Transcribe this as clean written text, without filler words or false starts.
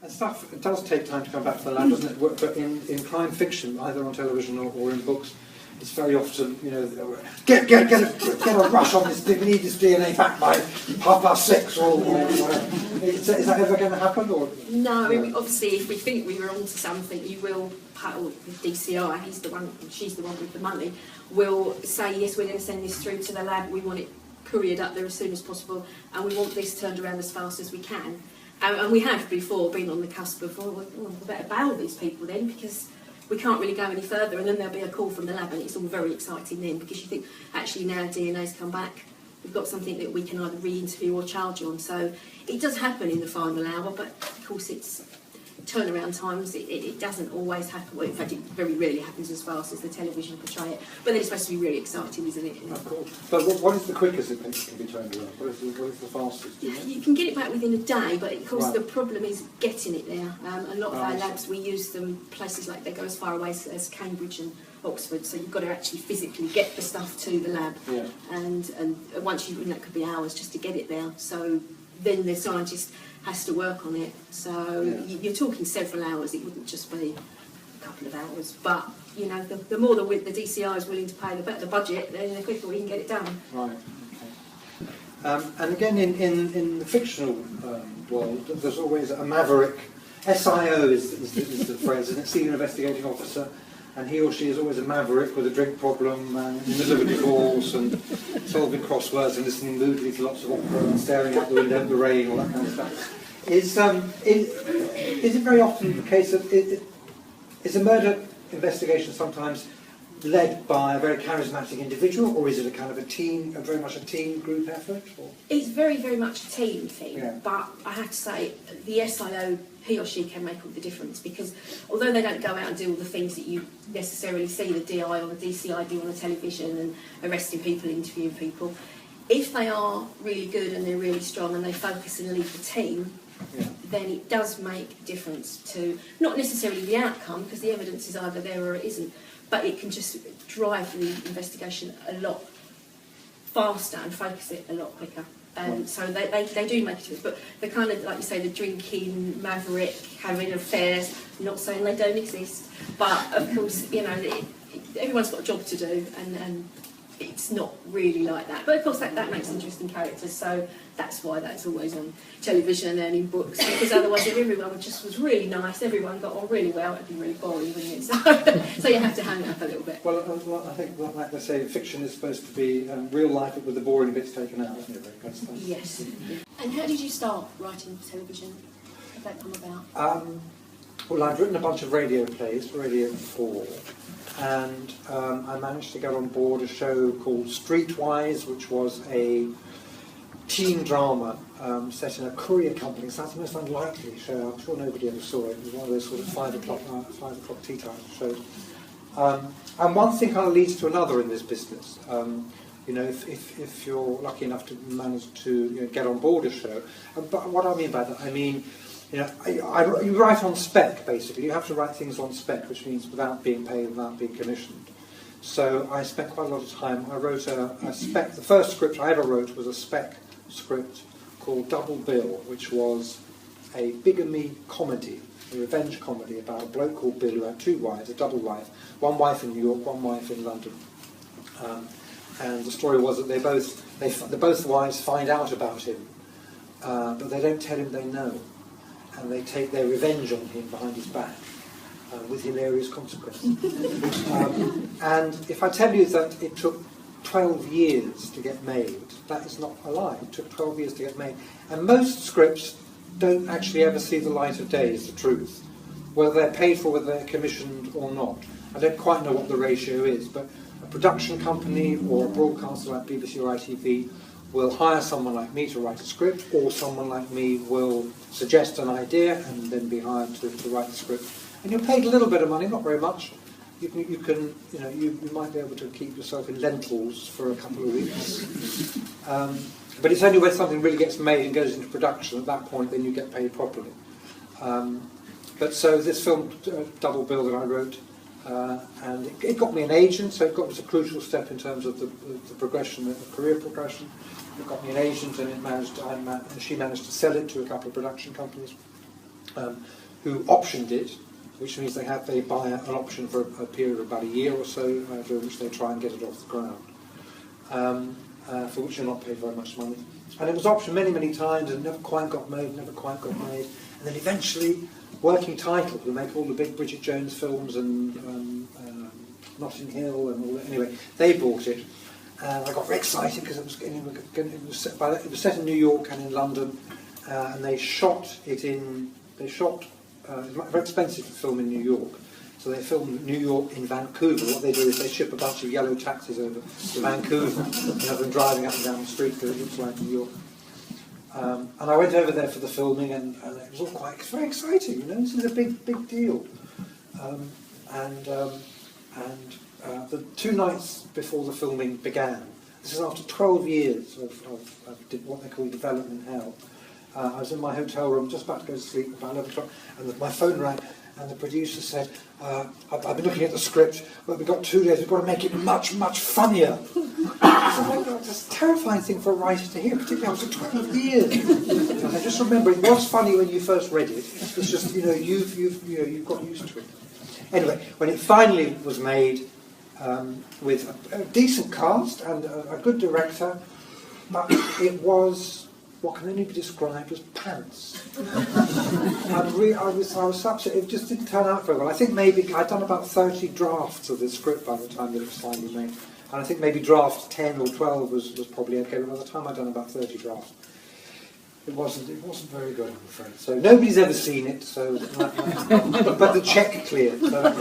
And stuff, it does take time to come back to the lab, doesn't it? But in crime fiction, either on television or in books, it's very often, you know, get a rush on this. We need this DNA back by 6:30 or whatever. Is that ever going to happen? Or no, I mean, obviously, if we think we were onto something, you will. The DCI, she's the one with the money, will say yes, we're going to send this through to the lab. We want it couriered up there as soon as possible, and we want this turned around as fast as we can. And we have before been on the cusp of, we better bail these people then, because we can't really go any further, and then there'll be a call from the lab, and it's all very exciting then, because you think, actually now DNA's come back, we've got something that we can either re-interview or charge on. So it does happen in the final hour, but of course it's turnaround times, it doesn't always happen. Well, in fact, it very rarely happens as fast as the television portray it. But then it's supposed to be really exciting, isn't it? Of course. But what is the quickest it can be turned around? What is the fastest? You can get it back within a day, but of course the problem is getting it there. A lot of our labs, we use them places like, they go as far away as Cambridge and Oxford, so you've got to actually physically get the stuff to the lab. Yeah. And once that could be hours just to get it there. So then the scientist has to work on it. So you're talking several hours. It wouldn't just be a couple of hours. But you know, the more the DCI is willing to pay, the better the budget, then the quicker we can get it done. Right. Okay. And again, in the fictional world, there's always a maverick. SIO is the phrase, isn't it? Senior Investigating Officer. And he or she is always a maverick with a drink problem and in the middle of a divorce and solving crosswords and listening moodily to lots of opera and staring out the window at the rain, all that kind of stuff. Is it very often the case that is a murder investigation sometimes led by a very charismatic individual, or is it a kind of very much a team group effort? Or? It's very, very much a team thing, yeah. But I have to say, the SIO, he or she can make all the difference, because although they don't go out and do all the things that you necessarily see the DI or the DCI do on the television and arresting people, interviewing people, if they are really good and they're really strong and they focus and lead the team, then it does make a difference to, not necessarily the outcome, because the evidence is either there or it isn't, but it can just drive the investigation a lot faster and focus it a lot quicker. So they do make a difference. But the kind of, like you say, the drinking, maverick, having affairs, not saying they don't exist, but of course, you know, everyone's got a job to do, and it's not really like that. But of course that makes interesting characters, so that's why that's always on television and in books, because otherwise if everyone just was really nice, everyone got on really well, it'd be really boring, wouldn't it? So you have to hang up a little bit. Well, I think, like they say, fiction is supposed to be real life, but with the boring bits taken out, isn't it? Yes. And how did you start writing for television? How did that come about? Well, I'd written a bunch of radio plays for Radio 4, and I managed to get on board a show called Streetwise, which was a teen drama set in a courier company. So that's the most unlikely show. I'm sure nobody ever saw it. It was one of those sort of 5 o'clock tea time shows. And one thing kind of leads to another in this business. You know, if you're lucky enough to manage to get on board a show. But what I mean by that, I mean, you know, you write on spec, basically. You have to write things on spec, which means without being paid, without being commissioned. So I spent quite a lot of time. I wrote a spec. The first script I ever wrote was a spec script called Double Bill, which was a bigamy comedy, a revenge comedy about a bloke called Bill who had 2 wives, a double wife. One wife in New York, one wife in London. And the story was that both wives find out about him, but they don't tell him they know. And they take their revenge on him behind his back, with hilarious consequences. And if I tell you that it took 12 years to get made, that is not a lie. It took 12 years to get made. And most scripts don't actually ever see the light of day, is the truth. Whether they're paid for, whether they're commissioned or not. I don't quite know what the ratio is, but a production company or a broadcaster like BBC or ITV will hire someone like me to write a script, or someone like me will suggest an idea and then be hired to write the script. And you're paid a little bit of money, not very much. You might be able to keep yourself in lentils for a couple of weeks. But it's only when something really gets made and goes into production, at that point, then you get paid properly. But so this film, Double Bill, that I wrote, and it got me an agent, so it was a crucial step in terms of the progression, the career progression. It got me an agent, and she managed to sell it to a couple of production companies. who optioned it, which means they buy an option for a period of about a year or so, during which they try and get it off the ground, for which you're not paid very much money. And it was optioned many, many times and never quite got made. And then eventually, Working Title, who make all the big Bridget Jones films and Notting Hill and all that, anyway, they bought it. And I got very excited because it was set in New York and in London, and they shot it in. It was very expensive to film in New York, so they filmed New York in Vancouver. What they do is they ship a bunch of yellow taxis over to Vancouver and have them driving up and down the street because it looks like New York. And I went over there for the filming, and it was all very exciting. You know, this is a big deal. The 2 nights before the filming began, this is after 12 years of what they call development hell. I was in my hotel room, just about to go to sleep, about 11 o'clock, and my phone rang, and the producer said, I've been looking at the script, but we've got 2 days, we've got to make it much, much funnier. That's a terrifying thing for a writer to hear, particularly after 12 years. And I just remember, it was funny when you first read it, it's just, you've got used to it. Anyway, when it finally was made, with a decent cast and a good director, but it was what can only be described as pants. I was upset. It just didn't turn out very well. I think maybe I'd done about 30 drafts of the script by the time that it was finally made, and I think maybe draft 10 or 12 was probably okay. But by the time I'd done about 30 drafts, it wasn't very good, I'm afraid. So nobody's ever seen it. So, but the check cleared. So.